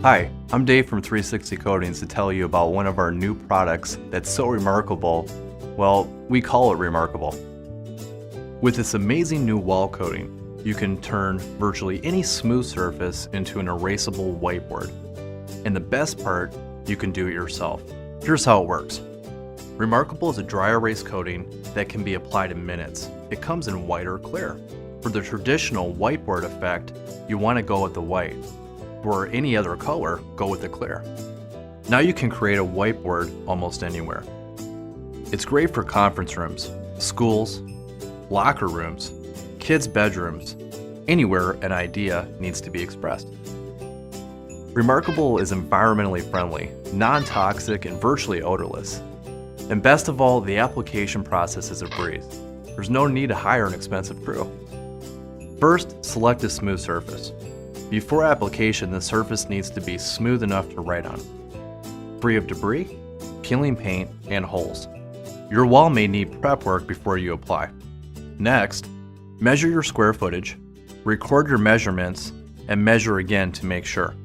Hi, I'm Dave from 360 Coatings to tell you about one of our new products that's so remarkable, well, we call it remarkable. With this amazing new wall coating, you can turn virtually any smooth surface into an erasable whiteboard. And the best part, you can do it yourself. Here's how it works. Remarkable is a dry erase coating that can be applied in minutes. It comes in white or clear. For the traditional whiteboard effect, you want to go with the white. For any other color, go with the clear. Now you can create a whiteboard almost anywhere. It's great for conference rooms, schools, locker rooms, kids' bedrooms, anywhere an idea needs to be expressed. Remarkable is environmentally friendly, non-toxic, and virtually odorless. And best of all, the application process is a breeze. There's no need to hire an expensive crew. First, select a smooth surface. Before application, the surface needs to be smooth enough to write on, free of debris, peeling paint, and holes. Your wall may need prep work before you apply. Next, measure your square footage, record your measurements, and measure again to make sure.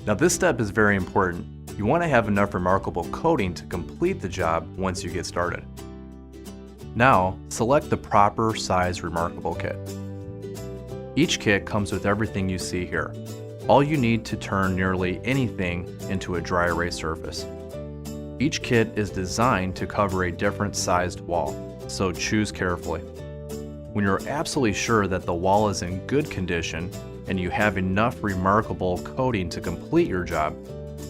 Now this step is very important. You want to have enough remarkable coating to complete the job once you get started. Now, select the proper size remarkable kit. Each kit comes with everything you see here. All you need to turn nearly anything into a dry erase surface. Each kit is designed to cover a different sized wall, so choose carefully. When you're absolutely sure that the wall is in good condition and you have enough remarkable coating to complete your job,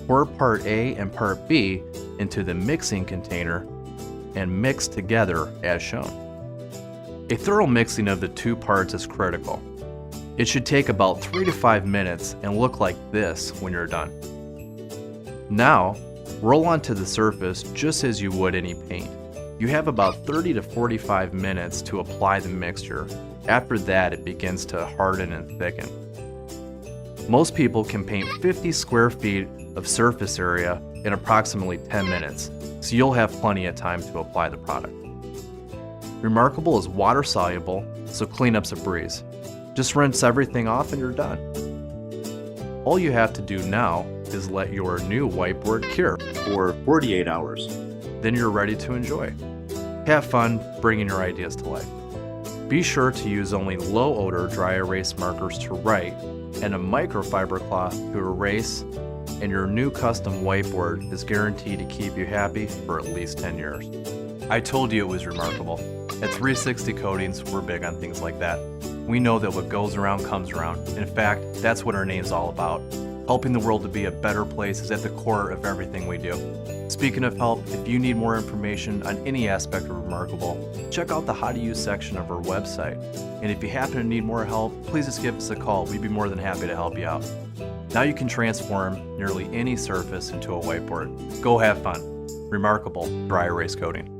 pour part A and part B into the mixing container and mix together as shown. A thorough mixing of the two parts is critical. It should take about 3 to 5 minutes and look like this when you're done. Now, roll onto the surface just as you would any paint. You have about 30 to 45 minutes to apply the mixture. After that, it begins to harden and thicken. Most people can paint 50 square feet of surface area in approximately 10 minutes, so you'll have plenty of time to apply the product. Remarkable is water soluble, so cleanup's a breeze. Just rinse everything off and you're done. All you have to do now is let your new whiteboard cure for 48 hours. Then you're ready to enjoy. Have fun bringing your ideas to life. Be sure to use only low odor dry erase markers to write and a microfiber cloth to erase, and your new custom whiteboard is guaranteed to keep you happy for at least 10 years. I told you it was remarkable. At 360 Coatings, we're big on things like that. We know that what goes around comes around. In fact, that's what our name's all about. Helping the world to be a better place is at the core of everything we do. Speaking of help, if you need more information on any aspect of Remarkable, check out the How to Use section of our website. And if you happen to need more help, please just give us a call. We'd be more than happy to help you out. Now you can transform nearly any surface into a whiteboard. Go have fun. Remarkable Dry Erase Coating.